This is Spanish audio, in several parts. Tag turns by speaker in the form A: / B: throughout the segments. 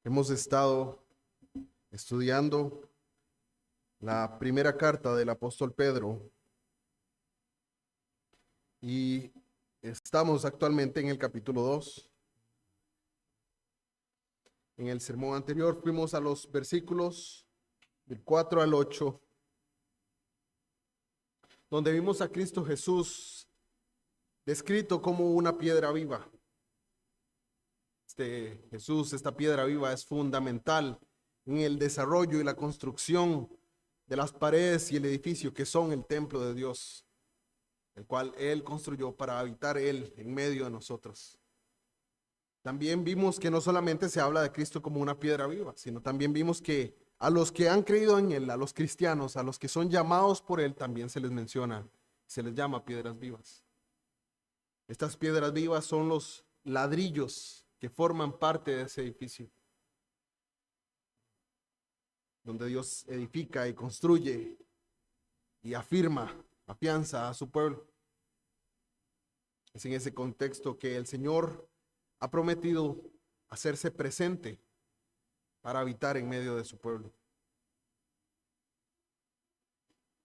A: Hemos estado estudiando la primera carta del apóstol Pedro y estamos actualmente en el capítulo 2. En el sermón anterior fuimos a los versículos del 4 al 8, donde vimos a Cristo Jesús descrito como una piedra viva. Jesús, esta piedra viva, es fundamental en el desarrollo y la construcción de las paredes y el edificio que son el templo de Dios, el cual Él construyó para habitar Él en medio de nosotros. También vimos que no solamente se habla de Cristo como una piedra viva, sino también vimos que a los que han creído en Él, a los cristianos, a los que son llamados por Él, también se les menciona, se les llama piedras vivas. Estas piedras vivas son los ladrillos que forman parte de ese edificio, donde Dios edifica y construye y afirma, afianza a su pueblo. Es en ese contexto que el Señor ha prometido hacerse presente para habitar en medio de su pueblo.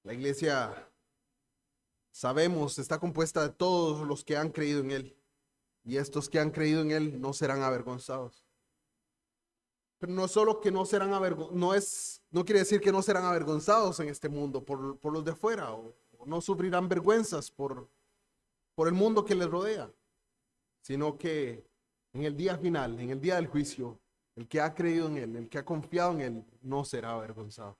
A: La iglesia, sabemos, está compuesta de todos los que han creído en Él, y estos que han creído en Él no serán avergonzados. Pero no solo que no serán avergonzados, no quiere decir que no serán avergonzados en este mundo por los de afuera, o no sufrirán vergüenzas por el mundo que les rodea, sino que en el día final, en el día del juicio, el que ha creído en Él, el que ha confiado en Él, no será avergonzado.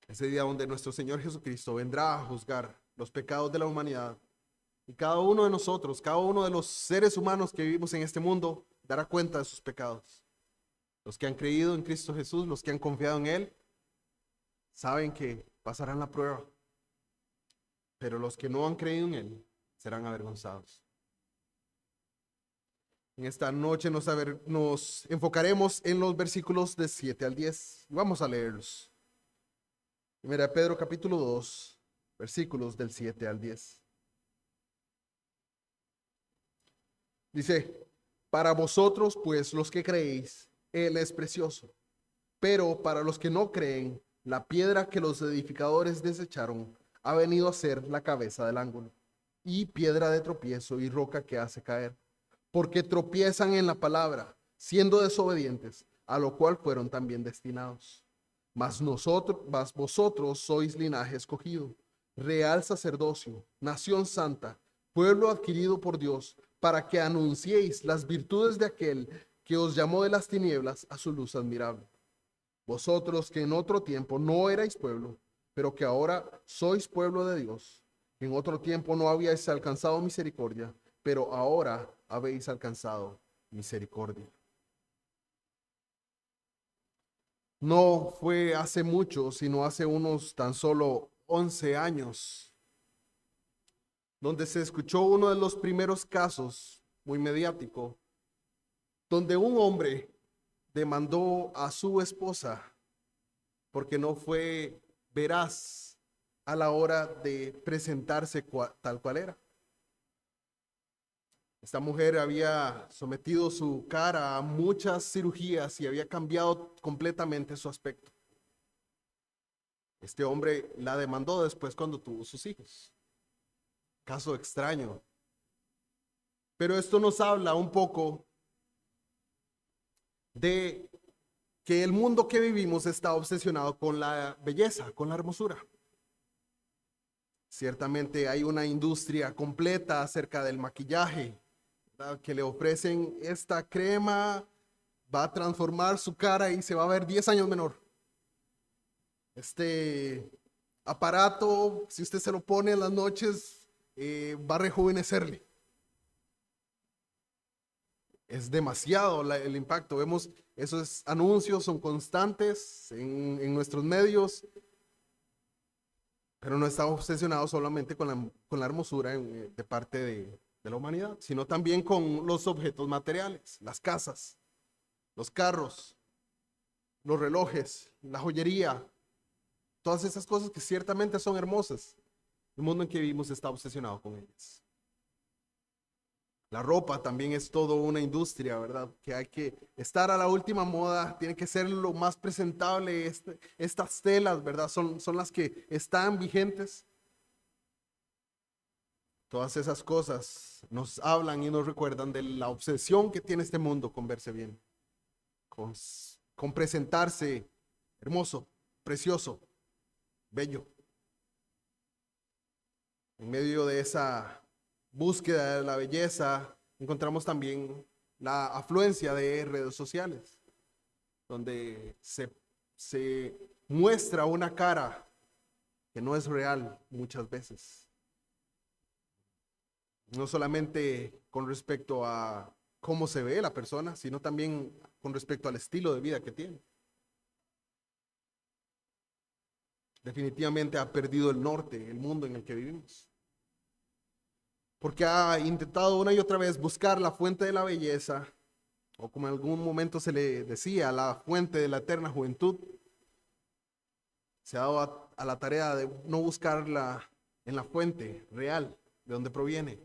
A: Ese día donde nuestro Señor Jesucristo vendrá a juzgar los pecados de la humanidad, y cada uno de nosotros, cada uno de los seres humanos que vivimos en este mundo, dará cuenta de sus pecados. Los que han creído en Cristo Jesús, los que han confiado en Él, saben que pasarán la prueba, pero los que no han creído en Él serán avergonzados. En esta noche nos enfocaremos en los versículos de 7 al 10. Vamos a leerlos. Primera Pedro capítulo 2, versículos del 7 al 10. Dice: para vosotros, pues, los que creéis, Él es precioso. Pero para los que no creen, la piedra que los edificadores desecharon ha venido a ser la cabeza del ángulo, y piedra de tropiezo y roca que hace caer, porque tropiezan en la palabra, siendo desobedientes, a lo cual fueron también destinados. Mas vosotros sois linaje escogido, real sacerdocio, nación santa, pueblo adquirido por Dios, para que anunciéis las virtudes de aquel que os llamó de las tinieblas a su luz admirable. Vosotros que en otro tiempo no erais pueblo, pero que ahora sois pueblo de Dios. En otro tiempo no habíais alcanzado misericordia, pero ahora habéis alcanzado misericordia. No fue hace mucho, sino hace unos tan solo 11 años, donde se escuchó uno de los primeros casos muy mediático, donde un hombre demandó a su esposa porque no fue veraz a la hora de presentarse tal cual era. Esta mujer había sometido su cara a muchas cirugías y había cambiado completamente su aspecto. Este hombre la demandó después cuando tuvo sus hijos. Caso extraño. Pero esto nos habla un poco de que el mundo que vivimos está obsesionado con la belleza, con la hermosura. Ciertamente hay una industria completa acerca del maquillaje, ¿verdad?, que le ofrecen esta crema, va a transformar su cara y se va a ver 10 años menor. Este aparato, si usted se lo pone en las noches, va a rejuvenecerle. Es demasiado el impacto. Vemos esos anuncios, son constantes en nuestros medios, pero no estamos obsesionados solamente con la hermosura de parte de la humanidad, sino también con los objetos materiales, las casas, los carros, los relojes, la joyería, todas esas cosas que ciertamente son hermosas. El mundo en que vivimos está obsesionado con ellas. La ropa también es todo una industria, ¿verdad? Que hay que estar a la última moda, tiene que ser lo más presentable. Estas telas, ¿verdad? Son las que están vigentes. Todas esas cosas nos hablan y nos recuerdan de la obsesión que tiene este mundo con verse bien, con, con presentarse hermoso, precioso, bello. En medio de esa búsqueda de la belleza, encontramos también la afluencia de redes sociales, donde se muestra una cara que no es real muchas veces. No solamente con respecto a cómo se ve la persona, sino también con respecto al estilo de vida que tiene. Definitivamente ha perdido el norte, el mundo en el que vivimos. Porque ha intentado una y otra vez buscar la fuente de la belleza, o como en algún momento se le decía, la fuente de la eterna juventud. Se ha dado a la tarea de no buscarla en la fuente real, de donde proviene,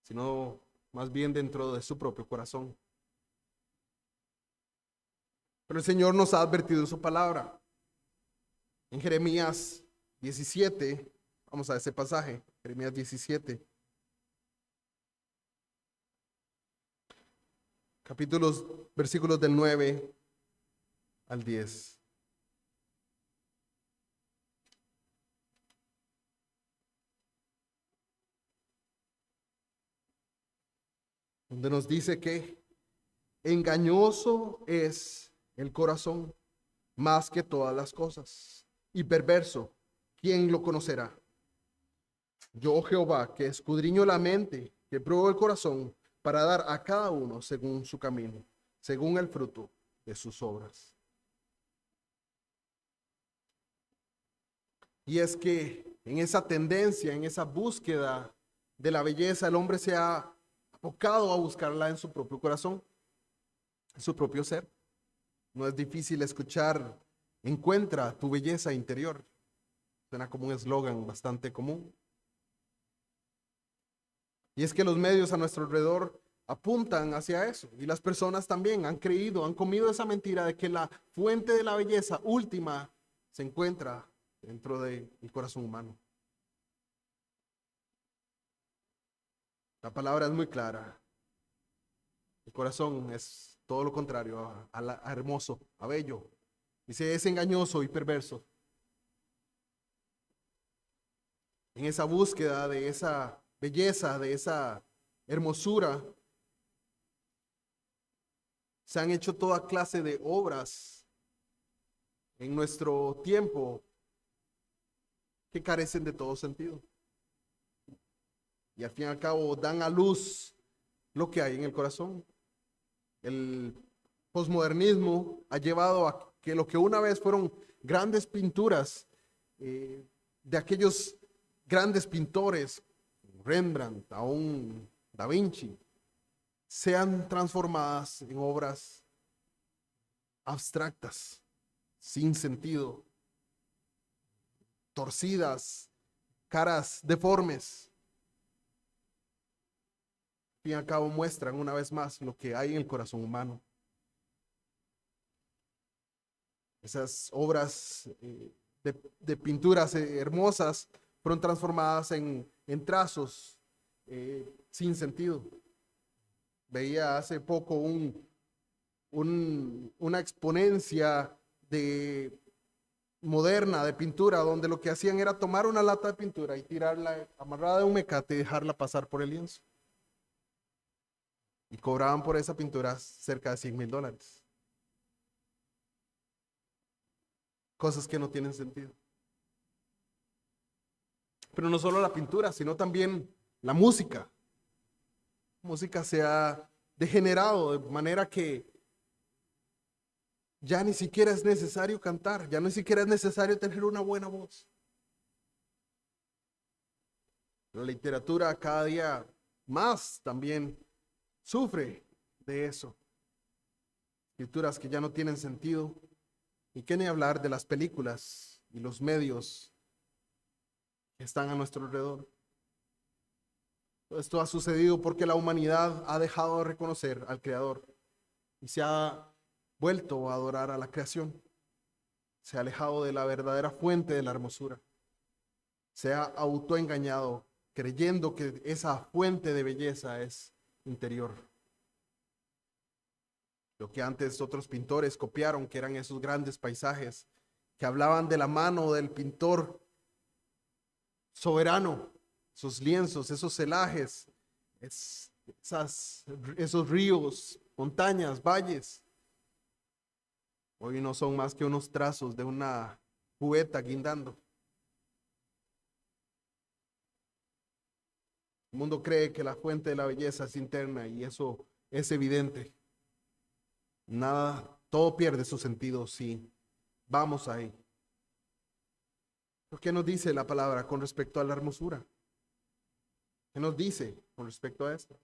A: sino más bien dentro de su propio corazón. Pero el Señor nos ha advertido en su palabra. En Jeremías 17, vamos a ese pasaje, Jeremías 17, capítulos, versículos del 9 al 10. Donde nos dice que engañoso es el corazón más que todas las cosas, y perverso, ¿quién lo conocerá? Yo, Jehová, que escudriño la mente, que pruebo el corazón, para dar a cada uno según su camino, según el fruto de sus obras. Y es que en esa tendencia, en esa búsqueda de la belleza, el hombre se ha abocado a buscarla en su propio corazón, en su propio ser. No es difícil escuchar, encuentra tu belleza interior. Suena como un eslogan bastante común. Y es que los medios a nuestro alrededor apuntan hacia eso. Y las personas también han creído, han comido esa mentira de que la fuente de la belleza última se encuentra dentro del corazón humano. La palabra es muy clara. El corazón es todo lo contrario a hermoso, a bello. Dice, es engañoso y perverso. En esa búsqueda de esa belleza, de esa hermosura, se han hecho toda clase de obras en nuestro tiempo que carecen de todo sentido. Y al fin y al cabo dan a luz lo que hay en el corazón. El posmodernismo ha llevado a que lo que una vez fueron grandes pinturas de aquellos grandes pintores, Rembrandt, aún Da Vinci, sean transformadas en obras abstractas, sin sentido, torcidas, caras deformes. Al fin y al cabo muestran una vez más lo que hay en el corazón humano. Esas obras de pinturas hermosas fueron transformadas en trazos sin sentido. Veía hace poco una exponencia moderna de pintura donde lo que hacían era tomar una lata de pintura y tirarla amarrada de un mecate y dejarla pasar por el lienzo. Y cobraban por esa pintura cerca de $100,000. Cosas que no tienen sentido. Pero no solo la pintura, sino también la música. La música se ha degenerado de manera que ya ni siquiera es necesario cantar, ya ni siquiera es necesario tener una buena voz. La literatura cada día más también sufre de eso. Escrituras que ya no tienen sentido. Y qué ni hablar de las películas y los medios que están a nuestro alrededor. Esto ha sucedido porque la humanidad ha dejado de reconocer al Creador y se ha vuelto a adorar a la creación. Se ha alejado de la verdadera fuente de la hermosura. Se ha autoengañado creyendo que esa fuente de belleza es interior. Lo que antes otros pintores copiaron, que eran esos grandes paisajes que hablaban de la mano del pintor soberano, esos lienzos, esos celajes, esos ríos, montañas, valles. Hoy no son más que unos trazos de una cubeta guindando. El mundo cree que la fuente de la belleza es interna y eso es evidente. Nada, todo pierde su sentido si vamos ahí. ¿Qué nos dice la palabra con respecto a la hermosura? ¿Qué nos dice con respecto a esto?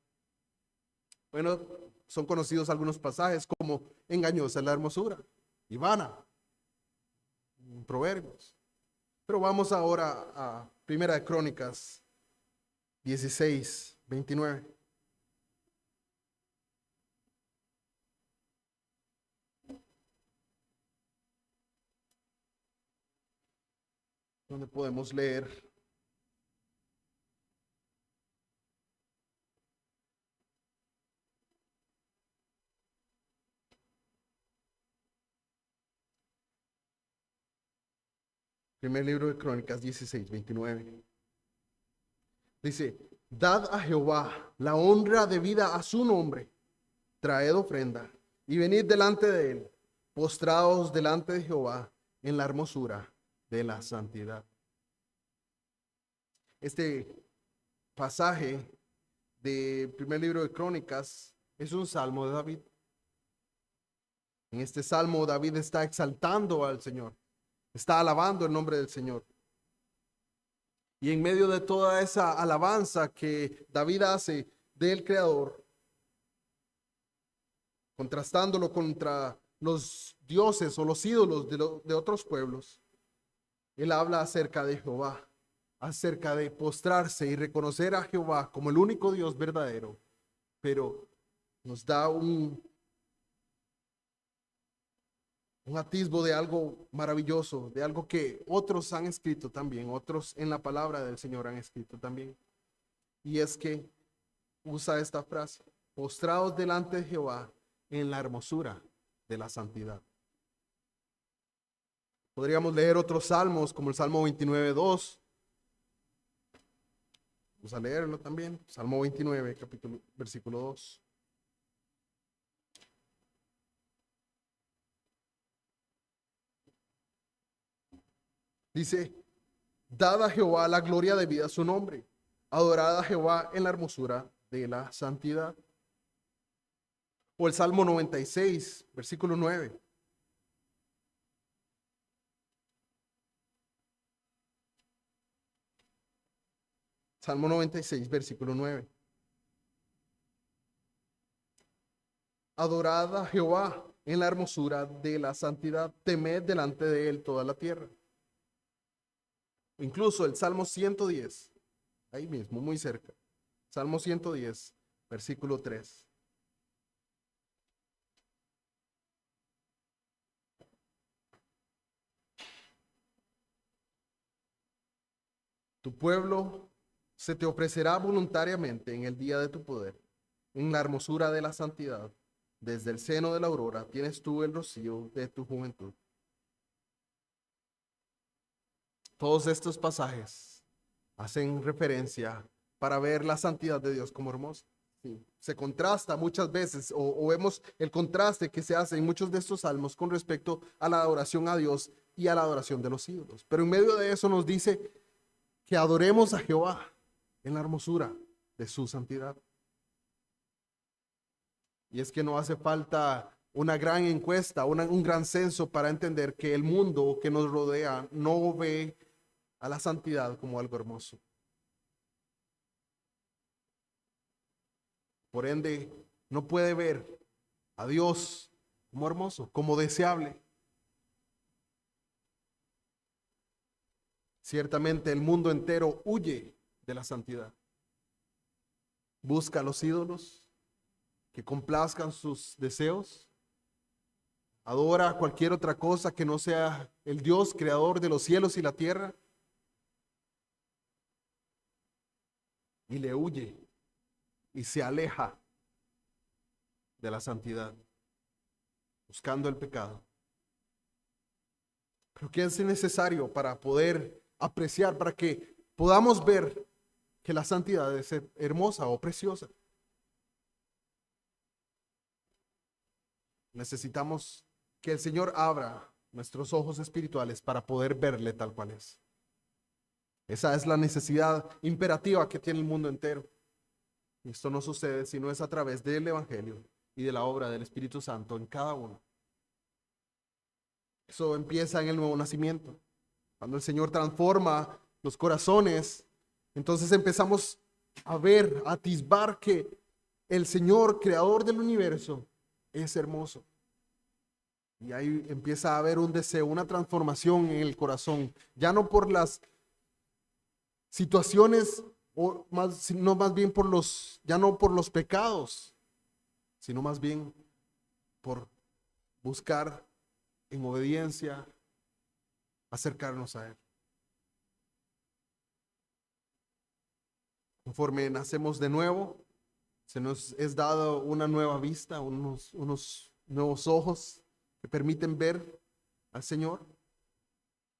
A: Bueno, son conocidos algunos pasajes como engañosa es la hermosura y vana, en Proverbios. Pero vamos ahora a Primera de Crónicas 16:29. Donde podemos leer: primer libro de Crónicas 16:29. Dice: dad a Jehová la honra debida a su nombre, traed ofrenda y venid delante de él, postrados delante de Jehová en la hermosura de la santidad. Este pasaje del primer libro de Crónicas es un salmo de David. En este salmo David está exaltando al Señor, está alabando el nombre del Señor. Y en medio de toda esa alabanza que David hace del Creador, contrastándolo contra los dioses o los ídolos de otros pueblos, él habla acerca de Jehová, acerca de postrarse y reconocer a Jehová como el único Dios verdadero, pero nos da un atisbo de algo maravilloso, de algo que otros han escrito también, otros en la palabra del Señor han escrito también. Y es que usa esta frase: postrados delante de Jehová en la hermosura de la santidad. Podríamos leer otros salmos como el Salmo 29:2. Vamos a leerlo también. Salmo 29, versículo 2. Dice: dad a Jehová la gloria debida a su nombre, adorad a Jehová en la hermosura de la santidad. O el Salmo 96, versículo 9. Salmo 96, versículo 9. Adorad a Jehová en la hermosura de la santidad, temed delante de él toda la tierra. Incluso el Salmo 110, ahí mismo, muy cerca. Salmo 110, versículo 3. Tu pueblo se te ofrecerá voluntariamente en el día de tu poder, en la hermosura de la santidad. Desde el seno de la aurora tienes tú el rocío de tu juventud. Todos estos pasajes hacen referencia para ver la santidad de Dios como hermosa. Sí, se contrasta muchas veces o vemos el contraste que se hace en muchos de estos salmos con respecto a la adoración a Dios y a la adoración de los ídolos. Pero en medio de eso nos dice que adoremos a Jehová en la hermosura de su santidad. Y es que no hace falta una gran encuesta, un gran censo para entender que el mundo que nos rodea no ve a la santidad como algo hermoso. Por ende, no puede ver a Dios como hermoso, como deseable. Ciertamente el mundo entero huye de la santidad. busca los ídolos que complazcan sus deseos, adora cualquier otra cosa que no sea el Dios creador de los cielos y la tierra, y le huye y se aleja de la santidad, buscando el pecado. Pero ¿qué es necesario para poder apreciar, para que podamos ver que la santidad es hermosa o preciosa? Necesitamos que el Señor abra nuestros ojos espirituales para poder verle tal cual es. Esa es la necesidad imperativa que tiene el mundo entero. Y esto no sucede si no es a través del Evangelio y de la obra del Espíritu Santo en cada uno. Eso empieza en el nuevo nacimiento. Cuando el Señor transforma los corazones, entonces empezamos a ver, a atisbar que el Señor, creador del universo, es hermoso. Y ahí empieza a haber un deseo, una transformación en el corazón, ya no por las situaciones, o más, sino más bien por ya no por los pecados, sino más bien por buscar en obediencia acercarnos a Él. Conforme nacemos de nuevo, se nos es dado una nueva vista, unos nuevos ojos que permiten ver al Señor.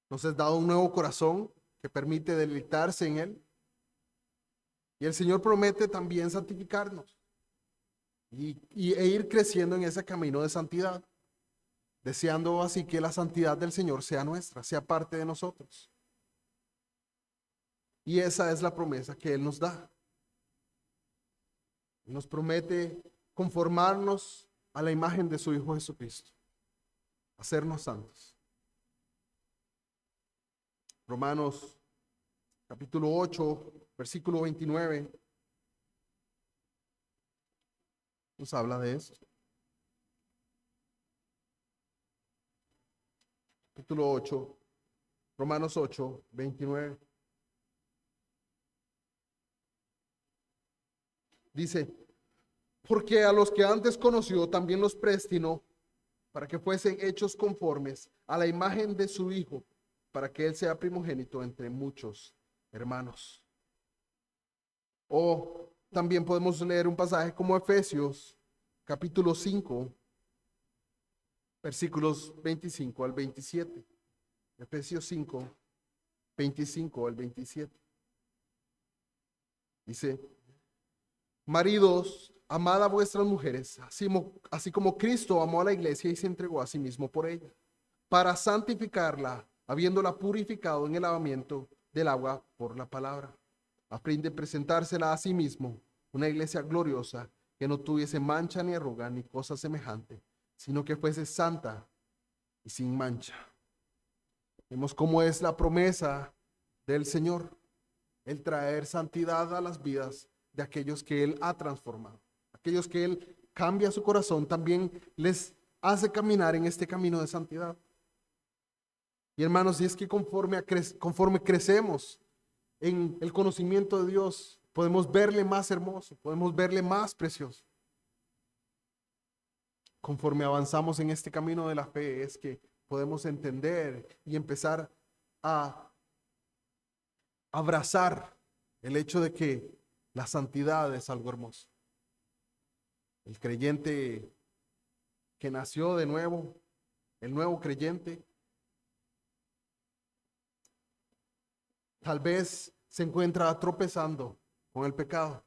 A: Nos es dado un nuevo corazón que permite deleitarse en Él. Y el Señor promete también santificarnos e ir creciendo en ese camino de santidad, deseando así que la santidad del Señor sea nuestra, sea parte de nosotros. Y esa es la promesa que Él nos da. Nos promete conformarnos a la imagen de su Hijo Jesucristo, hacernos santos. Romanos capítulo 8, versículo 29, nos habla de esto. Capítulo 8, Romanos 8, 29. Dice, porque a los que antes conoció también los predestinó para que fuesen hechos conformes a la imagen de su Hijo, para que Él sea primogénito entre muchos hermanos. O también podemos leer un pasaje como Efesios, capítulo 5, versículos 25 al 27. Efesios 5, 25 al 27. Dice, maridos, amad a vuestras mujeres, así como Cristo amó a la iglesia y se entregó a sí mismo por ella, para santificarla, habiéndola purificado en el lavamiento del agua por la palabra, a fin de presentársela a sí mismo, una iglesia gloriosa, que no tuviese mancha ni arruga ni cosa semejante, sino que fuese santa y sin mancha. Vemos cómo es la promesa del Señor, el traer santidad a las vidas de aquellos que Él ha transformado. Aquellos que Él cambia su corazón, también les hace caminar en este camino de santidad. Y hermanos, y es que conforme crecemos en el conocimiento de Dios, podemos verle más hermoso, podemos verle más precioso. Conforme avanzamos en este camino de la fe, es que podemos entender y empezar a abrazar el hecho de que la santidad es algo hermoso. El creyente que nació de nuevo, el nuevo creyente, tal vez se encuentra tropezando con el pecado.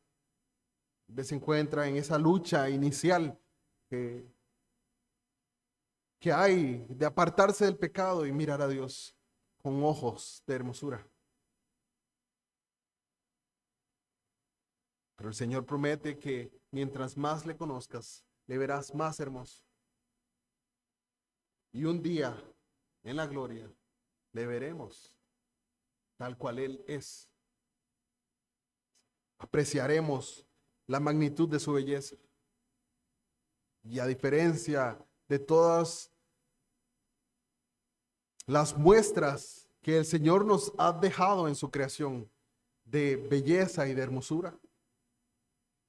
A: Tal vez se encuentra en esa lucha inicial que hay de apartarse del pecado y mirar a Dios con ojos de hermosura. Pero el Señor promete que mientras más le conozcas, le verás más hermoso. Y un día, en la gloria, le veremos tal cual Él es. Apreciaremos la magnitud de su belleza. Y a diferencia de todas las muestras que el Señor nos ha dejado en su creación de belleza y de hermosura,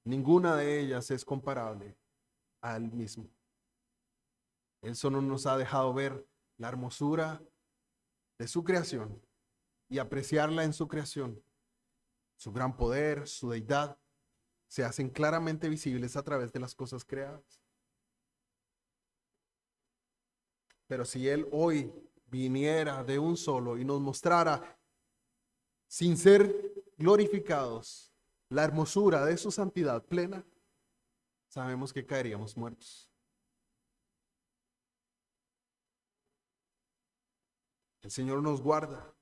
A: Ninguna de ellas es comparable a Él mismo. Él solo nos ha dejado ver la hermosura de su creación y apreciarla en su creación. Su gran poder, su deidad, se hacen claramente visibles a través de las cosas creadas. Pero si Él hoy viniera de un solo y nos mostrara, sin ser glorificados, la hermosura de su santidad plena, sabemos que caeríamos muertos. El Señor nos guarda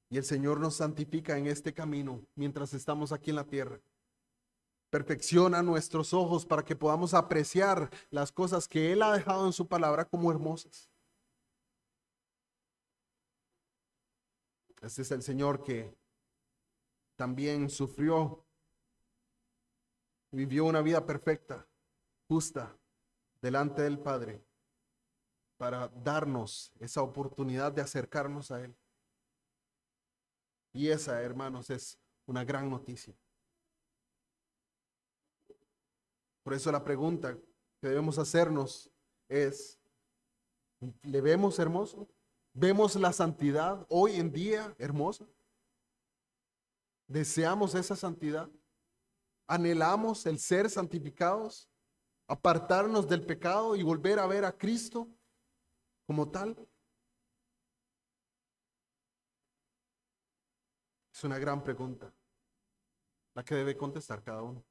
A: y el Señor nos santifica en este camino mientras estamos aquí en la tierra. Perfecciona nuestros ojos para que podamos apreciar las cosas que Él ha dejado en su palabra como hermosas. Este es el Señor que también sufrió, vivió una vida perfecta, justa, delante del Padre, para darnos esa oportunidad de acercarnos a Él. Y esa, hermanos, es una gran noticia. Por eso la pregunta que debemos hacernos es, ¿le vemos hermoso? ¿Vemos la santidad hoy en día hermosa? ¿Deseamos esa santidad? ¿Anhelamos el ser santificados? ¿Apartarnos del pecado y volver a ver a Cristo como tal? Es una gran pregunta, la que debe contestar cada uno.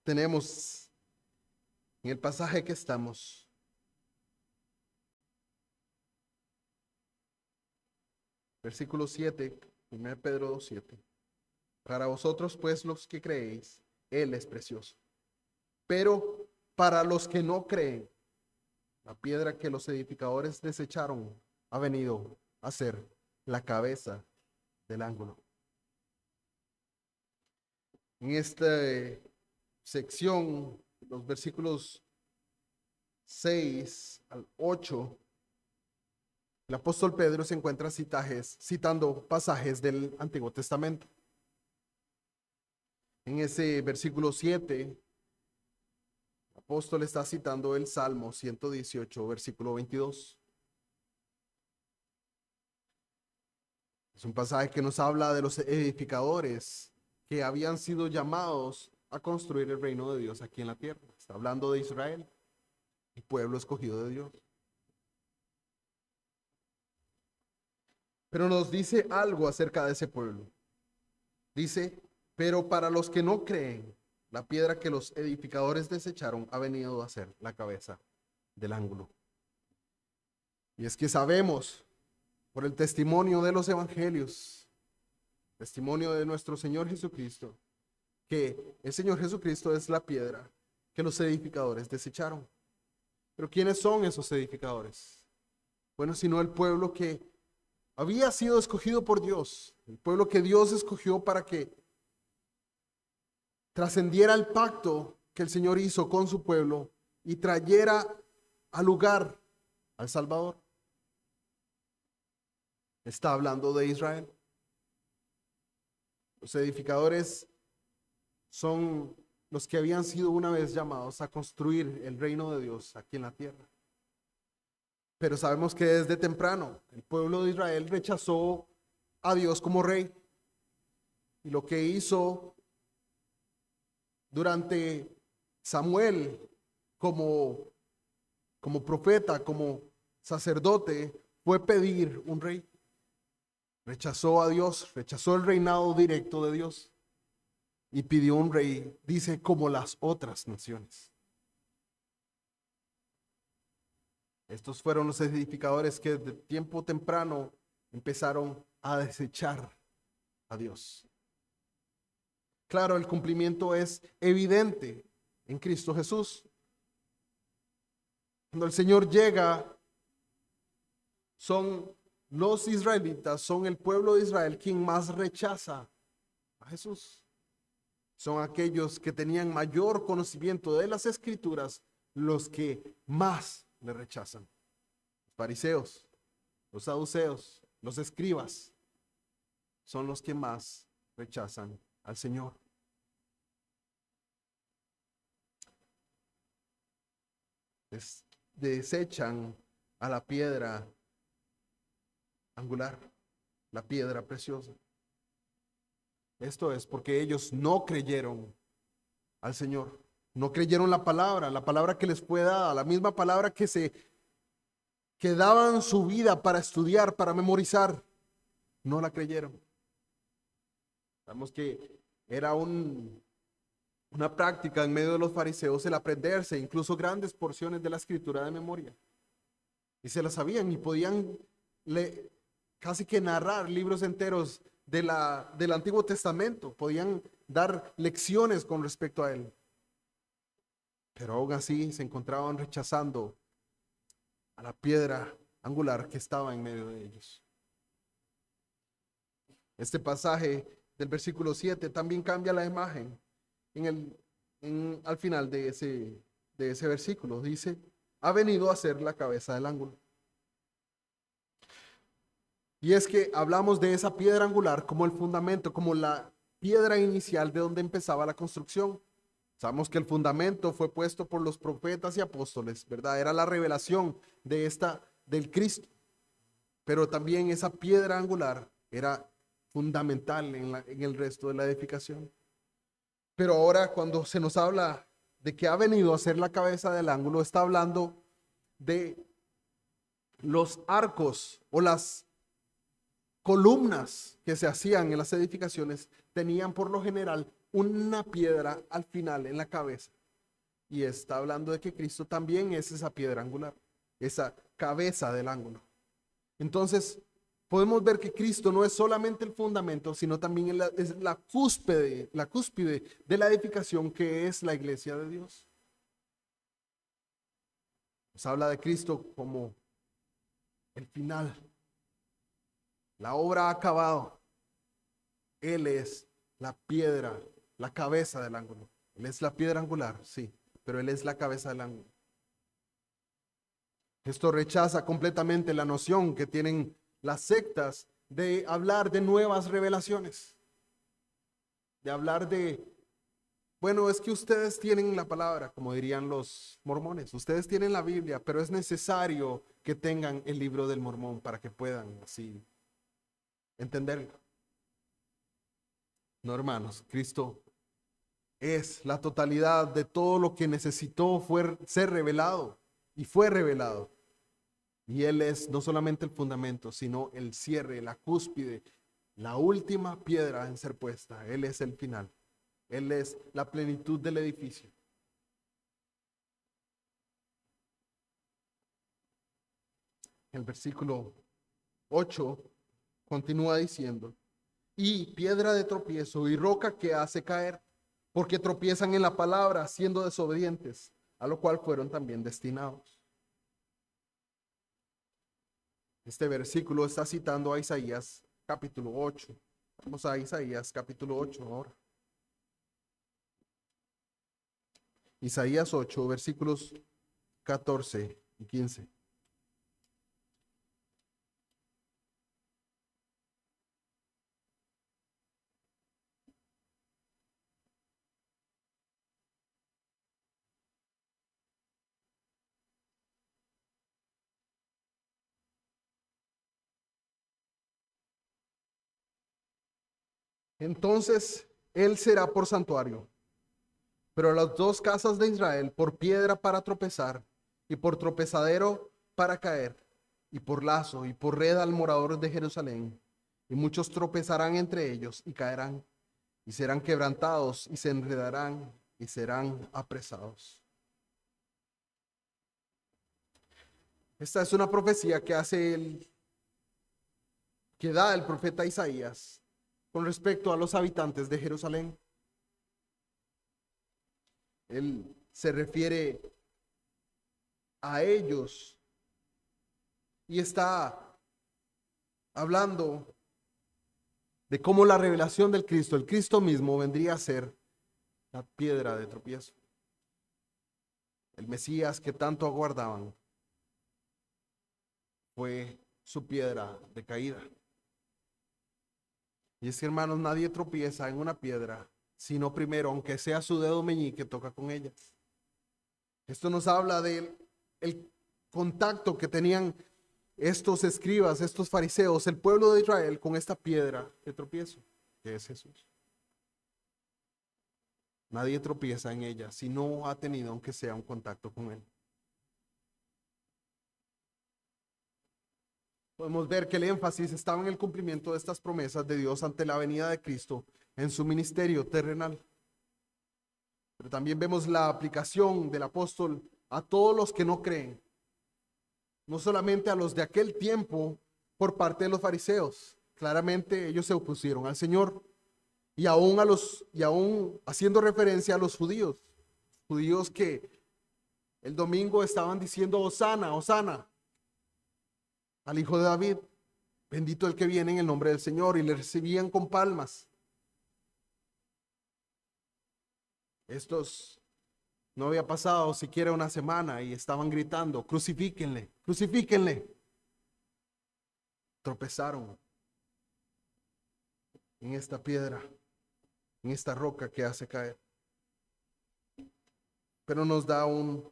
A: Tenemos en el pasaje que estamos, versículo 7, 1 Pedro 2:7. Para vosotros pues los que creéis, Él es precioso. Pero para los que no creen, la piedra que los edificadores desecharon ha venido a ser la cabeza del ángulo. En esta sección, los versículos 6 al 8, el apóstol Pedro se encuentra citando pasajes del Antiguo Testamento. En ese versículo 7, el apóstol está citando el Salmo 118, versículo 22. Es un pasaje que nos habla de los edificadores que habían sido llamados a construir el reino de Dios aquí en la tierra. Está hablando de Israel, el pueblo escogido de Dios. Pero nos dice algo acerca de ese pueblo. Dice, pero para los que no creen, la piedra que los edificadores desecharon ha venido a ser la cabeza del ángulo. Y es que sabemos por el testimonio de los evangelios, testimonio de nuestro Señor Jesucristo, que el Señor Jesucristo es la piedra que los edificadores desecharon. Pero ¿quiénes son esos edificadores? Bueno, sino el pueblo que había sido escogido por Dios, el pueblo que Dios escogió para que trascendiera el pacto que el Señor hizo con su pueblo y trayera al lugar al Salvador. Está hablando de Israel. Los edificadores son los que habían sido una vez llamados a construir el reino de Dios aquí en la tierra. Pero sabemos que desde temprano el pueblo de Israel rechazó a Dios como rey. Y lo que hizo durante Samuel como profeta, como sacerdote, fue pedir un rey. Rechazó a Dios, rechazó el reinado directo de Dios y pidió un rey, dice, como las otras naciones. Estos fueron los edificadores que de tiempo temprano empezaron a desechar a Dios. Claro, el cumplimiento es evidente en Cristo Jesús. Cuando el Señor llega, son los israelitas, son el pueblo de Israel quien más rechaza a Jesús. Son aquellos que tenían mayor conocimiento de las Escrituras los que más le rechazan. Los fariseos, los saduceos, los escribas, son los que más rechazan al Señor. Desechan a la piedra angular, la piedra preciosa. Esto es porque ellos no creyeron al Señor, no creyeron la palabra que les fue dada, la misma palabra que daban su vida para estudiar, para memorizar, no la creyeron. Sabemos que era una práctica en medio de los fariseos el aprenderse incluso grandes porciones de la escritura de memoria. Y se la sabían y podían casi que narrar libros enteros del Antiguo Testamento. Podían dar lecciones con respecto a él. Pero aún así se encontraban rechazando a la piedra angular que estaba en medio de ellos. Este pasaje del versículo 7 también cambia la imagen. Al final de ese versículo dice, ha venido a ser la cabeza del ángulo. Y es que hablamos de esa piedra angular como el fundamento, como la piedra inicial de donde empezaba la construcción. Sabemos que el fundamento fue puesto por los profetas y apóstoles, ¿verdad? Era la revelación del Cristo. Pero también esa piedra angular era fundamental en el resto de la edificación. Pero ahora cuando se nos habla de que ha venido a ser la cabeza del ángulo, está hablando de los arcos o las columnas que se hacían en las edificaciones, tenían por lo general una piedra al final en la cabeza. Y está hablando de que Cristo también es esa piedra angular, esa cabeza del ángulo. Entonces, podemos ver que Cristo no es solamente el fundamento, sino también es la cúspide de la edificación que es la iglesia de Dios. Nos habla de Cristo como el final. La obra ha acabado. Él es la piedra, la cabeza del ángulo. Él es la piedra angular, sí, pero Él es la cabeza del ángulo. Esto rechaza completamente la noción que tienen las sectas de hablar de nuevas revelaciones, de hablar bueno, es que ustedes tienen la palabra, como dirían los mormones, ustedes tienen la Biblia, pero es necesario que tengan el libro del Mormón para que puedan así entenderlo. No, hermanos, Cristo es la totalidad de todo lo que necesitó ser revelado y fue revelado. Y Él es no solamente el fundamento, sino el cierre, la cúspide, la última piedra en ser puesta. Él es el final. Él es la plenitud del edificio. El versículo 8 continúa diciendo, y piedra de tropiezo y roca que hace caer, porque tropiezan en la palabra, siendo desobedientes, a lo cual fueron también destinados. Este versículo está citando a Isaías capítulo 8. Vamos a Isaías capítulo 8 ahora. Isaías 8, versículos 14 y 15. Entonces él será por santuario, pero las dos casas de Israel por piedra para tropezar y por tropezadero para caer y por lazo y por red al morador de Jerusalén. Y muchos tropezarán entre ellos y caerán y serán quebrantados y se enredarán y serán apresados. Esta es una profecía que da el profeta Isaías con respecto a los habitantes de Jerusalén. Él se refiere a ellos y está hablando de cómo la revelación del Cristo, el Cristo mismo, vendría a ser la piedra de tropiezo. El Mesías que tanto aguardaban fue su piedra de caída. Y es que, hermanos, nadie tropieza en una piedra, sino primero, aunque sea su dedo meñique, toca con ella. Esto nos habla del el contacto que tenían estos escribas, estos fariseos, el pueblo de Israel con esta piedra de tropiezo, que es Jesús. Nadie tropieza en ella si no ha tenido, aunque sea, un contacto con él. Podemos ver que el énfasis estaba en el cumplimiento de estas promesas de Dios ante la venida de Cristo en su ministerio terrenal. Pero también vemos la aplicación del apóstol a todos los que no creen, no solamente a los de aquel tiempo por parte de los fariseos. Claramente ellos se opusieron al Señor, y aún haciendo referencia a los judíos que el domingo estaban diciendo Hosana, Hosana al hijo de David, bendito el que viene en el nombre del Señor, y le recibían con palmas. Estos no había pasado siquiera una semana y estaban gritando, crucifíquenle, crucifíquenle. Tropezaron en esta piedra, en esta roca que hace caer. Pero nos da un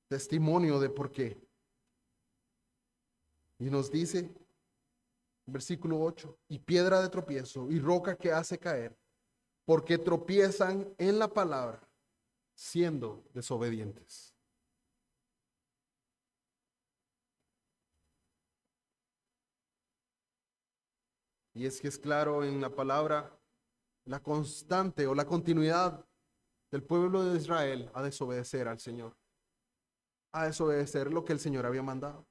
A: testimonio de por qué. Y nos dice, versículo 8, y piedra de tropiezo y roca que hace caer, porque tropiezan en la palabra, siendo desobedientes. Y es que es claro en la palabra la constante o la continuidad del pueblo de Israel a desobedecer al Señor, a desobedecer lo que el Señor había mandado.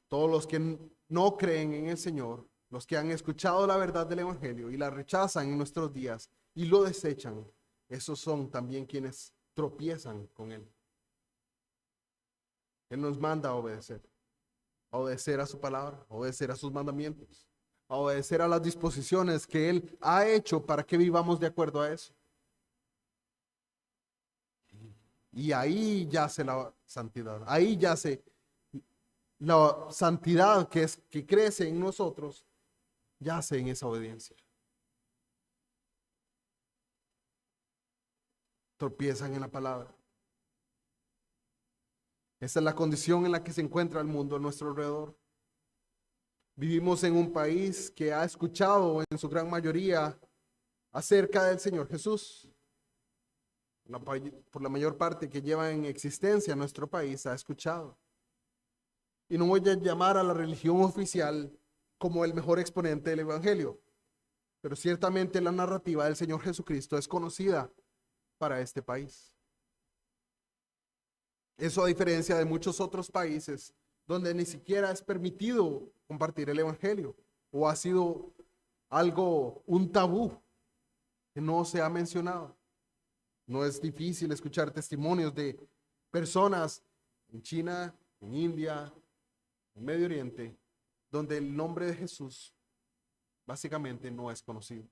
A: Todos los que no creen en el Señor, los que han escuchado la verdad del Evangelio y la rechazan en nuestros días y lo desechan, esos son también quienes tropiezan con Él. Él nos manda a obedecer a su palabra, a obedecer a sus mandamientos, a obedecer a las disposiciones que Él ha hecho para que vivamos de acuerdo a eso. Y ahí yace la santidad, ahí yace la santidad que crece en nosotros, yace en esa obediencia. Tropiezan en la palabra. Esa es la condición en la que se encuentra el mundo a nuestro alrededor. Vivimos en un país que ha escuchado en su gran mayoría acerca del Señor Jesús. Por la mayor parte que lleva en existencia nuestro país ha escuchado. Y no voy a llamar a la religión oficial como el mejor exponente del Evangelio, pero ciertamente la narrativa del Señor Jesucristo es conocida para este país. Eso a diferencia de muchos otros países donde ni siquiera es permitido compartir el Evangelio o ha sido un tabú que no se ha mencionado. No es difícil escuchar testimonios de personas en China, en India, en Medio Oriente, donde el nombre de Jesús básicamente no es conocido.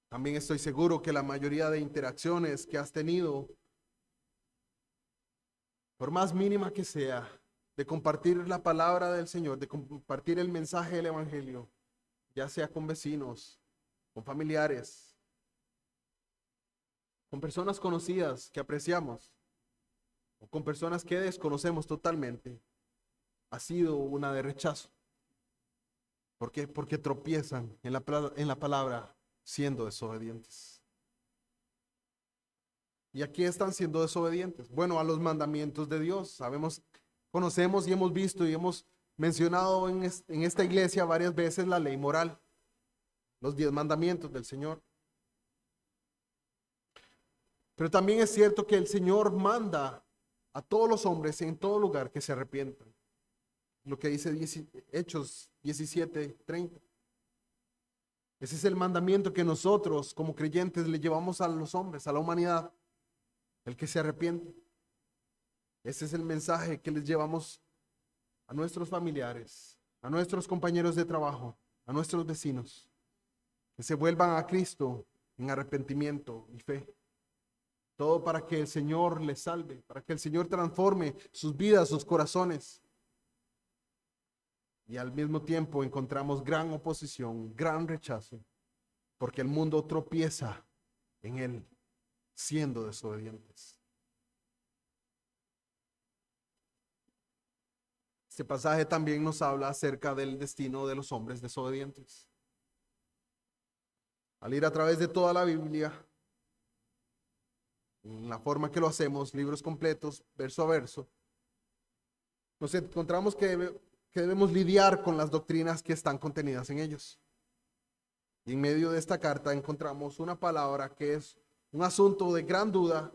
A: También estoy seguro que la mayoría de interacciones que has tenido, por más mínima que sea, de compartir la palabra del Señor, de compartir el mensaje del Evangelio, ya sea con vecinos, con familiares, con personas conocidas que apreciamos, o con personas que desconocemos totalmente, ha sido una de rechazo. ¿Por qué? Porque tropiezan en la palabra siendo desobedientes. ¿Y a qué están siendo desobedientes? Bueno, a los mandamientos de Dios. Sabemos, conocemos y hemos visto y hemos mencionado en esta iglesia varias veces la ley moral, los 10 mandamientos del Señor. Pero también es cierto que el Señor manda a todos los hombres en todo lugar que se arrepientan. Lo que dice Hechos 17:30. Ese es el mandamiento que nosotros como creyentes le llevamos a los hombres, a la humanidad, el que se arrepiente. Ese es el mensaje que les llevamos a nuestros familiares, a nuestros compañeros de trabajo, a nuestros vecinos, que se vuelvan a Cristo en arrepentimiento y fe. Todo para que el Señor les salve, para que el Señor transforme sus vidas, sus corazones. Y al mismo tiempo encontramos gran oposición, gran rechazo, porque el mundo tropieza en él, siendo desobedientes. Este pasaje también nos habla acerca del destino de los hombres desobedientes. Al ir a través de toda la Biblia, en la forma que lo hacemos, libros completos, verso a verso, nos encontramos que debemos lidiar con las doctrinas que están contenidas en ellos. Y en medio de esta carta encontramos una palabra que es un asunto de gran duda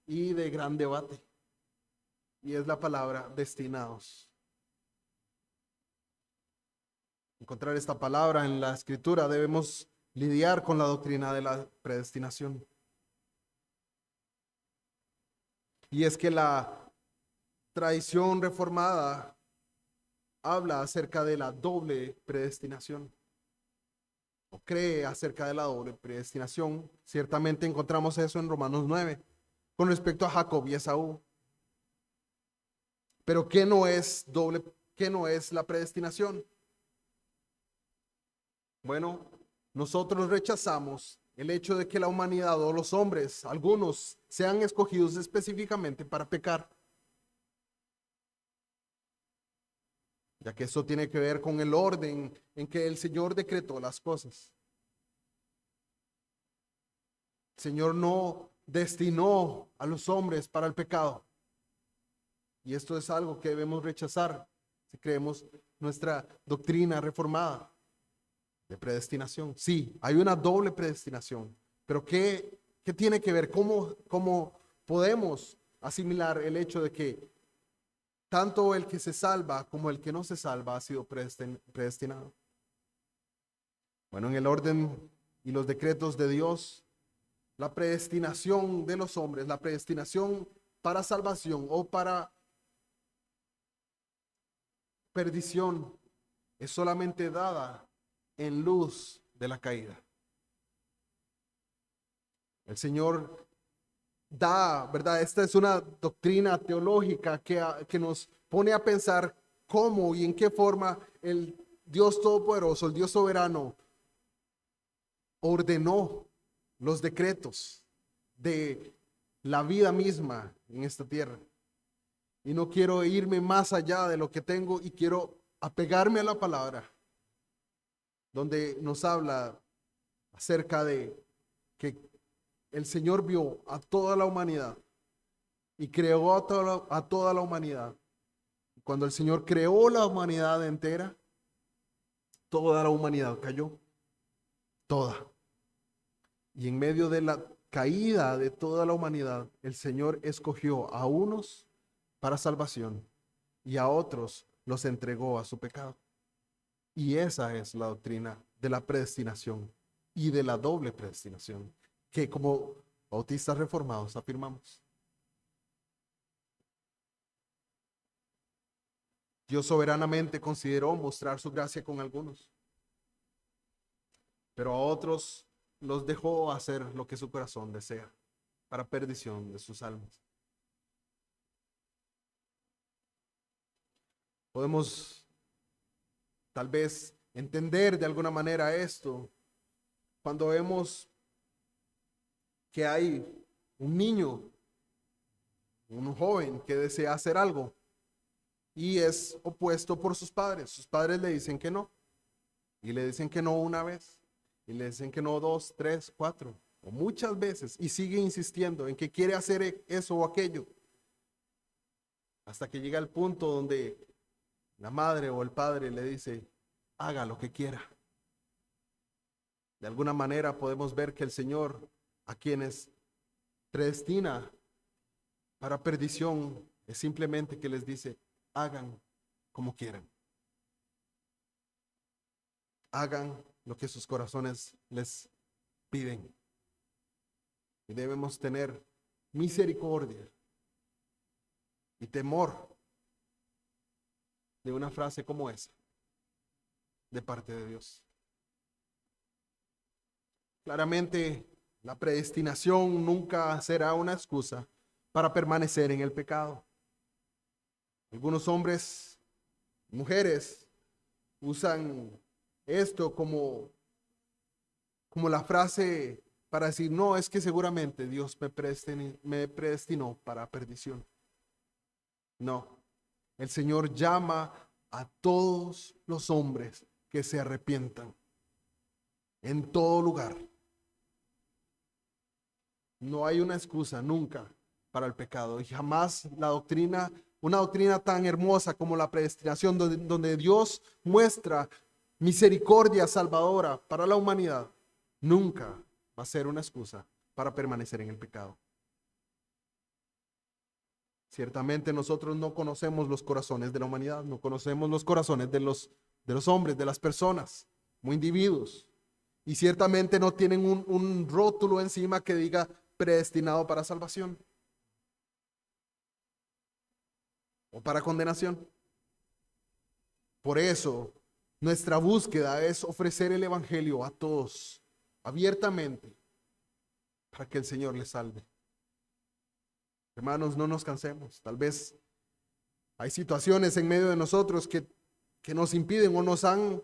A: y de gran debate. Y es la palabra destinados. Encontrar esta palabra en la escritura debemos lidiar con la doctrina de la predestinación. Y es que la tradición reformada habla acerca de la doble predestinación, o cree acerca de la doble predestinación. Ciertamente encontramos eso en Romanos 9, con respecto a Jacob y Esaú. Pero ¿qué no es la predestinación? Bueno, nosotros rechazamos el hecho de que la humanidad o los hombres, algunos, sean escogidos específicamente para pecar, ya que eso tiene que ver con el orden en que el Señor decretó las cosas. El Señor no destinó a los hombres para el pecado. Y esto es algo que debemos rechazar si creemos nuestra doctrina reformada de predestinación. Sí, hay una doble predestinación, pero ¿qué tiene que ver? ¿Cómo podemos asimilar el hecho de que tanto el que se salva como el que no se salva ha sido predestinado? Bueno, en el orden y los decretos de Dios, la predestinación de los hombres, la predestinación para salvación o para perdición, es solamente dada en luz de la caída. El Señor da, ¿verdad? Esta es una doctrina teológica que nos pone a pensar cómo y en qué forma el Dios Todopoderoso, el Dios soberano, ordenó los decretos de la vida misma en esta tierra. Y no quiero irme más allá de lo que tengo y quiero apegarme a la palabra, donde nos habla acerca de que el Señor vio a toda la humanidad y creó a toda la humanidad. Cuando el Señor creó la humanidad entera, toda la humanidad cayó, toda. Y en medio de la caída de toda la humanidad, el Señor escogió a unos para salvación y a otros los entregó a su pecado. Y esa es la doctrina de la predestinación y de la doble predestinación, que como bautistas reformados afirmamos. Dios soberanamente consideró mostrar su gracia con algunos, pero a otros los dejó hacer lo que su corazón desea, para perdición de sus almas. Podemos tal vez entender de alguna manera esto cuando vemos que hay un niño, un joven que desea hacer algo y es opuesto por sus padres. Sus padres le dicen que no, y le dicen que no una vez, y le dicen que no dos, tres, cuatro, o muchas veces, y sigue insistiendo en que quiere hacer eso o aquello, hasta que llega el punto donde la madre o el padre le dice, haga lo que quiera. De alguna manera podemos ver que el Señor, a quienes predestina para perdición, es simplemente que les dice, hagan como quieran. Hagan lo que sus corazones les piden. Y debemos tener misericordia y temor de una frase como esa, de parte de Dios. Claramente La predestinación nunca será una excusa para permanecer en el pecado. Algunos hombres, mujeres, usan esto como la frase para decir, no, es que seguramente Dios me predestinó para perdición. No, el Señor llama a todos los hombres que se arrepientan en todo lugar. No hay una excusa nunca para el pecado y jamás una doctrina tan hermosa como la predestinación, donde Dios muestra misericordia salvadora para la humanidad, nunca va a ser una excusa para permanecer en el pecado. Ciertamente nosotros no conocemos los corazones de la humanidad, no conocemos los corazones de los hombres, de las personas, como individuos. Y ciertamente no tienen un rótulo encima que diga predestinado para salvación o para condenación. Por eso, nuestra búsqueda es ofrecer el Evangelio a todos, abiertamente, para que el Señor les salve. Hermanos, no nos cansemos. Tal vez hay situaciones en medio de nosotros que nos impiden o nos han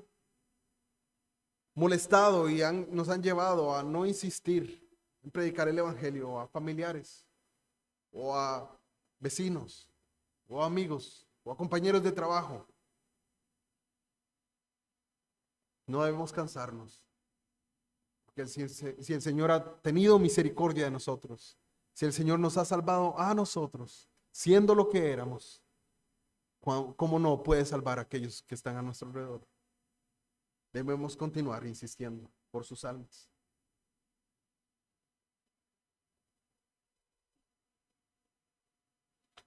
A: molestado y nos han llevado a no insistir en predicar el Evangelio a familiares o a vecinos o a amigos o a compañeros de trabajo. No debemos cansarnos, porque si el Señor ha tenido misericordia de nosotros, si el Señor nos ha salvado a nosotros, siendo lo que éramos, ¿cómo no puede salvar a aquellos que están a nuestro alrededor? Debemos continuar insistiendo por sus almas.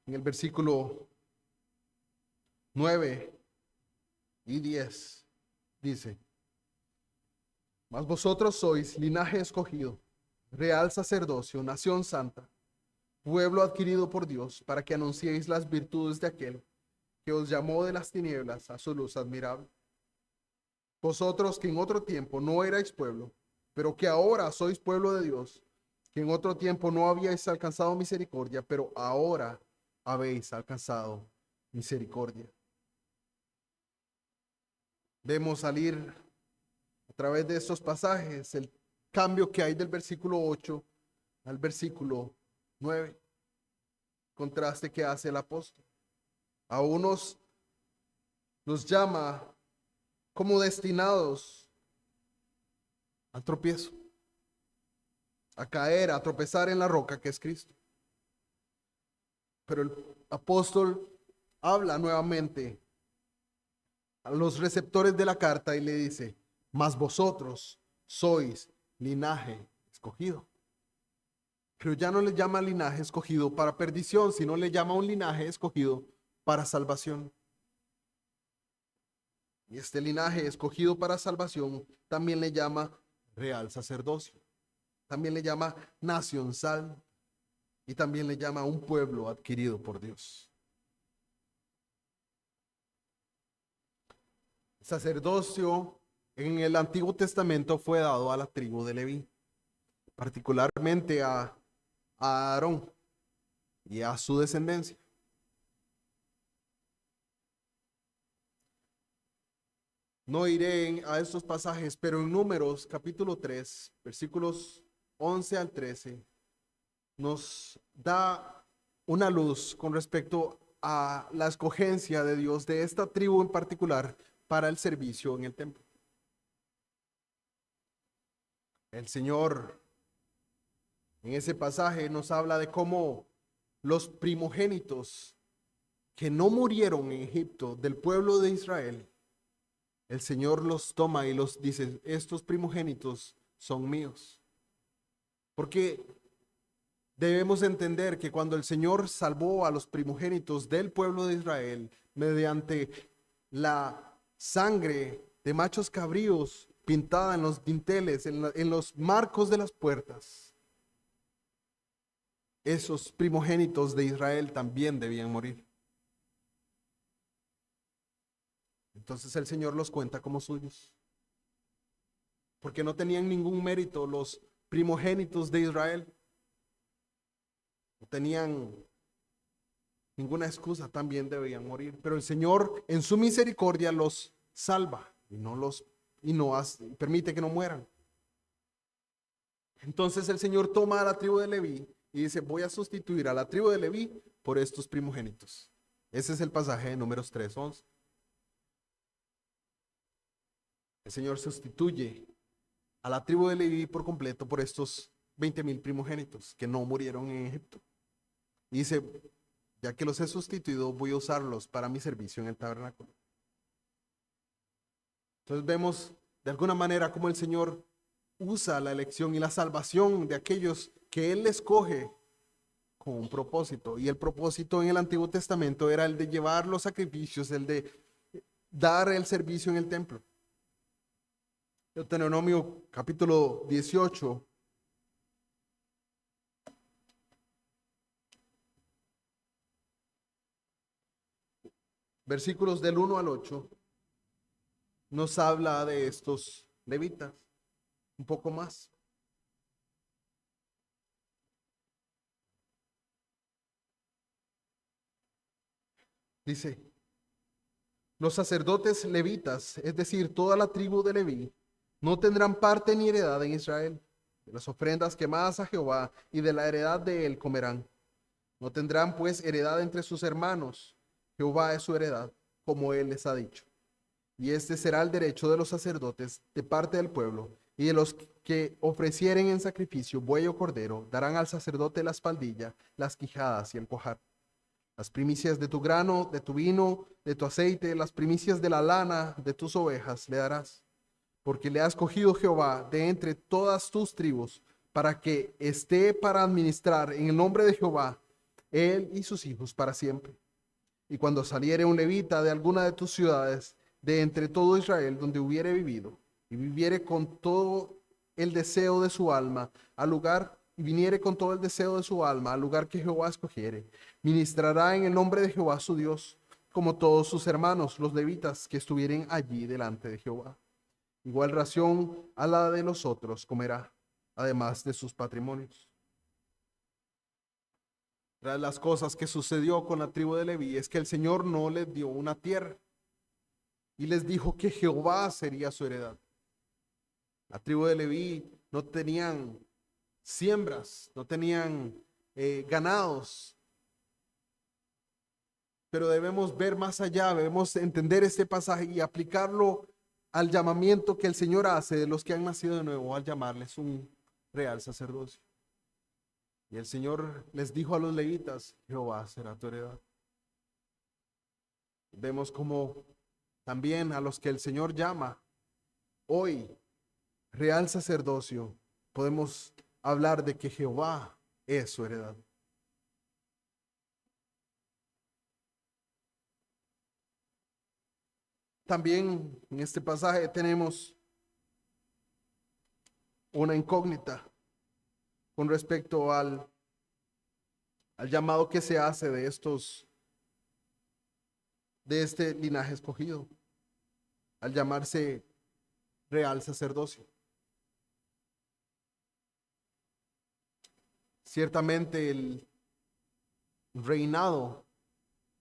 A: En el versículo 9 y 10 dice: mas vosotros sois linaje escogido, real sacerdocio, nación santa, pueblo adquirido por Dios, para que anunciéis las virtudes de aquel que os llamó de las tinieblas a su luz admirable. Vosotros que en otro tiempo no erais pueblo, pero que ahora sois pueblo de Dios, que en otro tiempo no habíais alcanzado misericordia, pero ahora habéis alcanzado misericordia. Debemos salir a través de estos pasajes el cambio que hay del versículo 8 al versículo 9. Contraste que hace el apóstol. A unos los llama como destinados al tropiezo, a caer, a tropezar en la roca que es Cristo. Pero el apóstol habla nuevamente a los receptores de la carta y le dice: mas vosotros sois linaje escogido. Pero ya no le llama linaje escogido para perdición, sino le llama un linaje escogido para salvación. Y este linaje escogido para salvación también le llama real sacerdocio, también le llama nación sal y también le llama un pueblo adquirido por Dios. El sacerdocio en el Antiguo Testamento fue dado a la tribu de Leví, particularmente a Aarón y a su descendencia. No iré a estos pasajes, pero en Números capítulo 3, versículos 11 al 13, nos da una luz con respecto a la escogencia de Dios de esta tribu en particular para el servicio en el templo. El Señor en ese pasaje nos habla de cómo los primogénitos que no murieron en Egipto del pueblo de Israel, el Señor los toma y los dice: estos primogénitos son míos. Porque debemos entender que cuando el Señor salvó a los primogénitos del pueblo de Israel mediante la sangre de machos cabríos pintada en los dinteles, en los marcos de las puertas, esos primogénitos de Israel también debían morir. Entonces el Señor los cuenta como suyos, porque no tenían ningún mérito los primogénitos de Israel. No tenían ninguna excusa, también debían morir. Pero el Señor en su misericordia los salva y no permite que no mueran. Entonces el Señor toma a la tribu de Leví y dice: voy a sustituir a la tribu de Leví por estos primogénitos. Ese es el pasaje de Números 3:11. El Señor sustituye a la tribu de Leví por completo por estos 20,000 primogénitos que no murieron en Egipto. Y dice: ya que los he sustituido, voy a usarlos para mi servicio en el tabernáculo. Entonces vemos de alguna manera cómo el Señor usa la elección y la salvación de aquellos que Él escoge con un propósito. Y el propósito en el Antiguo Testamento era el de llevar los sacrificios, el de dar el servicio en el templo. Deuteronomio capítulo 18. Versículos del 1 al 8 nos habla de estos levitas un poco más. Dice: los sacerdotes levitas, es decir, toda la tribu de Leví, no tendrán parte ni heredad en Israel. De las ofrendas quemadas a Jehová y de la heredad de él comerán. No tendrán pues heredad entre sus hermanos. Jehová es su heredad, como él les ha dicho. Y este será el derecho de los sacerdotes de parte del pueblo, y de los que ofrecieren en sacrificio buey o cordero, darán al sacerdote la espaldilla, las quijadas y el cuajar. Las primicias de tu grano, de tu vino, de tu aceite, las primicias de la lana de tus ovejas le darás, porque le ha escogido Jehová de entre todas tus tribus, para que esté para administrar en el nombre de Jehová, él y sus hijos para siempre. Y cuando saliere un levita de alguna de tus ciudades, de entre todo Israel, donde hubiere vivido, y viviere con todo el deseo de su alma al lugar, y viniere con todo el deseo de su alma al lugar que Jehová escogiere, ministrará en el nombre de Jehová su Dios, como todos sus hermanos, los levitas que estuvieren allí delante de Jehová. Igual ración a la de los otros comerá, además de sus patrimonios. Tras las cosas que sucedió con la tribu de Leví es que el Señor no les dio una tierra y les dijo que Jehová sería su heredad. La tribu de Leví no tenían siembras, no tenían ganados, pero debemos ver más allá, debemos entender este pasaje y aplicarlo al llamamiento que el Señor hace de los que han nacido de nuevo al llamarles un real sacerdocio. Y el Señor les dijo a los levitas: Jehová será tu heredad. Vemos como también a los que el Señor llama hoy real sacerdocio, podemos hablar de que Jehová es su heredad. También en este pasaje tenemos una incógnita con respecto al llamado que se hace de este linaje escogido, al llamarse real sacerdocio. Ciertamente el reinado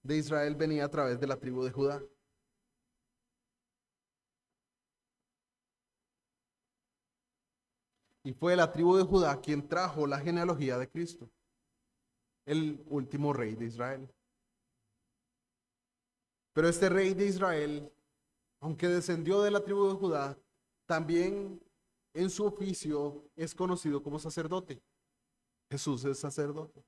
A: de Israel venía a través de la tribu de Judá. Y fue la tribu de Judá quien trajo la genealogía de Cristo, el último rey de Israel. Pero este rey de Israel, aunque descendió de la tribu de Judá, también en su oficio es conocido como sacerdote. Jesús es sacerdote.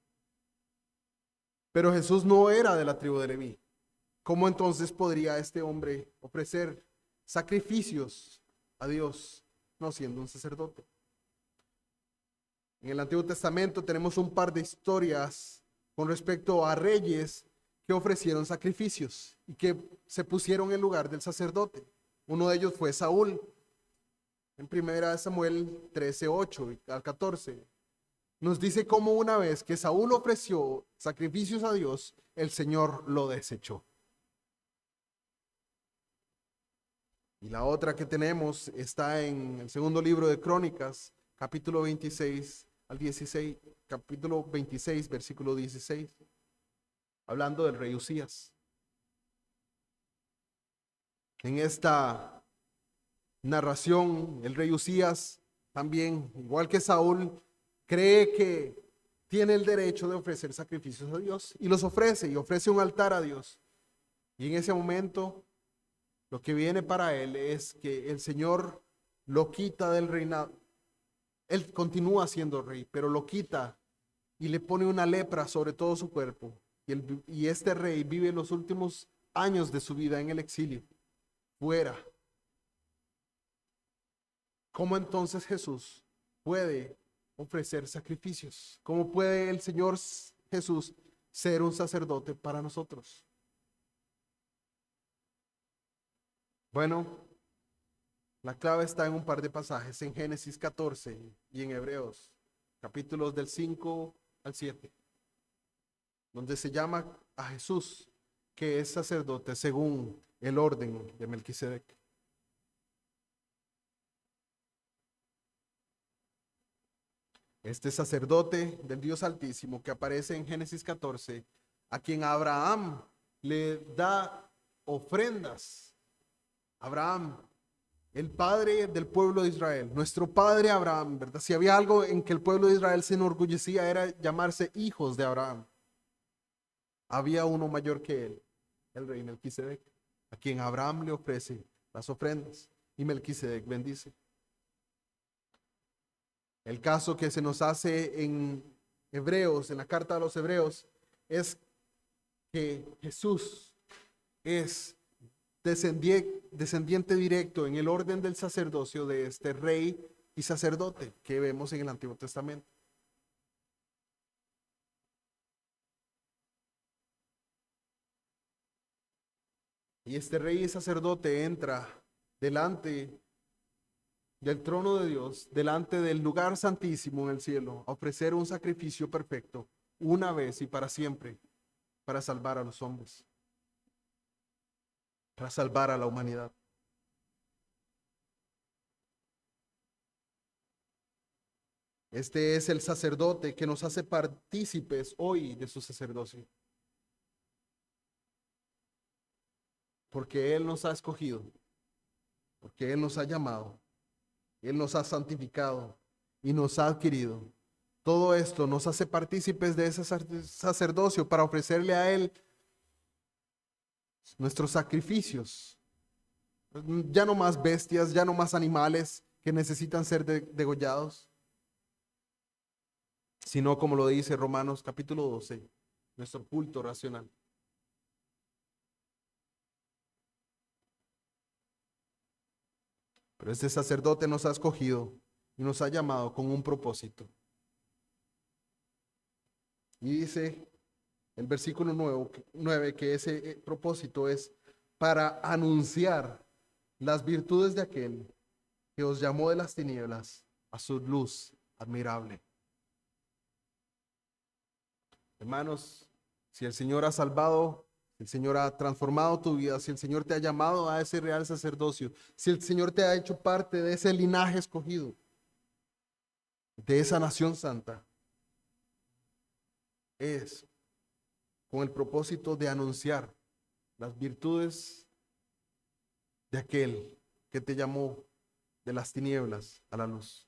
A: Pero Jesús no era de la tribu de Leví. ¿Cómo entonces podría este hombre ofrecer sacrificios a Dios no siendo un sacerdote? En el Antiguo Testamento tenemos un par de historias con respecto a reyes que ofrecieron sacrificios y que se pusieron en lugar del sacerdote. Uno de ellos fue Saúl. En 1 Samuel 13:8 al 14 nos dice cómo una vez que Saúl ofreció sacrificios a Dios, el Señor lo desechó. Y la otra que tenemos está en el segundo libro de Crónicas, capítulo 26 al 16, capítulo 26, versículo 16, hablando del rey Usías. En esta narración, el rey Usías también, igual que Saúl, cree que tiene el derecho de ofrecer sacrificios a Dios y los ofrece y ofrece un altar a Dios. Y en ese momento, lo que viene para él es que el Señor lo quita del reinado. Él continúa siendo rey, pero lo quita y le pone una lepra sobre todo su cuerpo. Y este rey vive los últimos años de su vida en el exilio, fuera. ¿Cómo entonces Jesús puede ofrecer sacrificios? ¿Cómo puede el Señor Jesús ser un sacerdote para nosotros? Bueno, la clave está en un par de pasajes, en Génesis 14 y en Hebreos, capítulos del 5 al 7, donde se llama a Jesús que es sacerdote según el orden de Melquisedec. Este sacerdote del Dios Altísimo que aparece en Génesis 14, a quien Abraham le da ofrendas. Abraham, el padre del pueblo de Israel, nuestro padre Abraham, ¿verdad? Si había algo en que el pueblo de Israel se enorgullecía era llamarse hijos de Abraham. Había uno mayor que él, el rey Melquisedec, a quien Abraham le ofrece las ofrendas y Melquisedec bendice. El caso que se nos hace en Hebreos, en la carta de los Hebreos, es que Jesús es descendiente directo en el orden del sacerdocio de este rey y sacerdote que vemos en el Antiguo Testamento. Y este rey y sacerdote entra delante del trono de Dios, delante del lugar santísimo en el cielo, a ofrecer un sacrificio perfecto, una vez y para siempre, para salvar a los hombres, para salvar a la humanidad. Este es el sacerdote que nos hace partícipes hoy de su sacerdocio, porque Él nos ha escogido, porque Él nos ha llamado, Él nos ha santificado y nos ha adquirido. Todo esto nos hace partícipes de ese sacerdocio para ofrecerle a Él nuestros sacrificios. Ya no más bestias, ya no más animales que necesitan ser degollados, sino como lo dice Romanos capítulo 12, nuestro culto racional. Pero este sacerdote nos ha escogido y nos ha llamado con un propósito. Y dice el versículo 9 que ese propósito es para anunciar las virtudes de aquel que os llamó de las tinieblas a su luz admirable. Hermanos, si el Señor ha salvado, si el Señor ha transformado tu vida, si el Señor te ha llamado a ese real sacerdocio, si el Señor te ha hecho parte de ese linaje escogido, de esa nación santa, es con el propósito de anunciar las virtudes de aquel que te llamó de las tinieblas a la luz.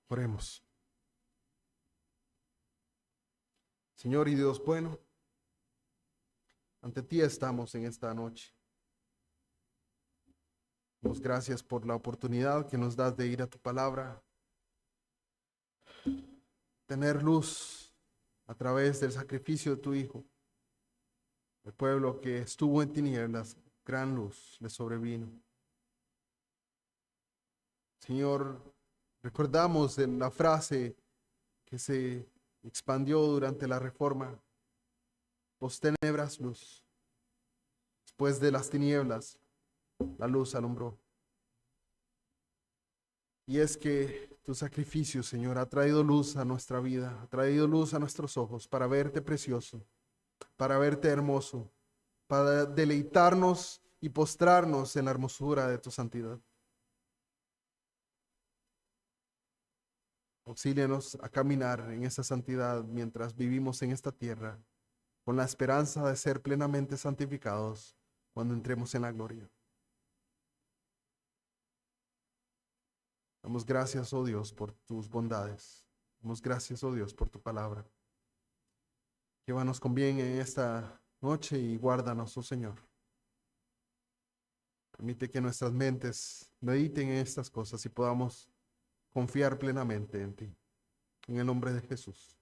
A: Oremos. Señor y Dios bueno, ante ti estamos en esta noche. Damos gracias por la oportunidad que nos das de ir a tu palabra, tener luz a través del sacrificio de tu Hijo. El pueblo que estuvo en tinieblas, gran luz le sobrevino. Señor, recordamos de la frase que se expandió durante la Reforma: post tenebras luz. Después de las tinieblas, la luz alumbró. Y es que tu sacrificio, Señor, ha traído luz a nuestra vida, ha traído luz a nuestros ojos para verte precioso, para verte hermoso, para deleitarnos y postrarnos en la hermosura de tu santidad. Auxílianos a caminar en esa santidad mientras vivimos en esta tierra, con la esperanza de ser plenamente santificados cuando entremos en la gloria. Damos gracias, oh Dios, por tus bondades. Damos gracias, oh Dios, por tu palabra. Llévanos con bien en esta noche y guárdanos, oh Señor. Permite que nuestras mentes mediten en estas cosas y podamos confiar plenamente en ti. En el nombre de Jesús.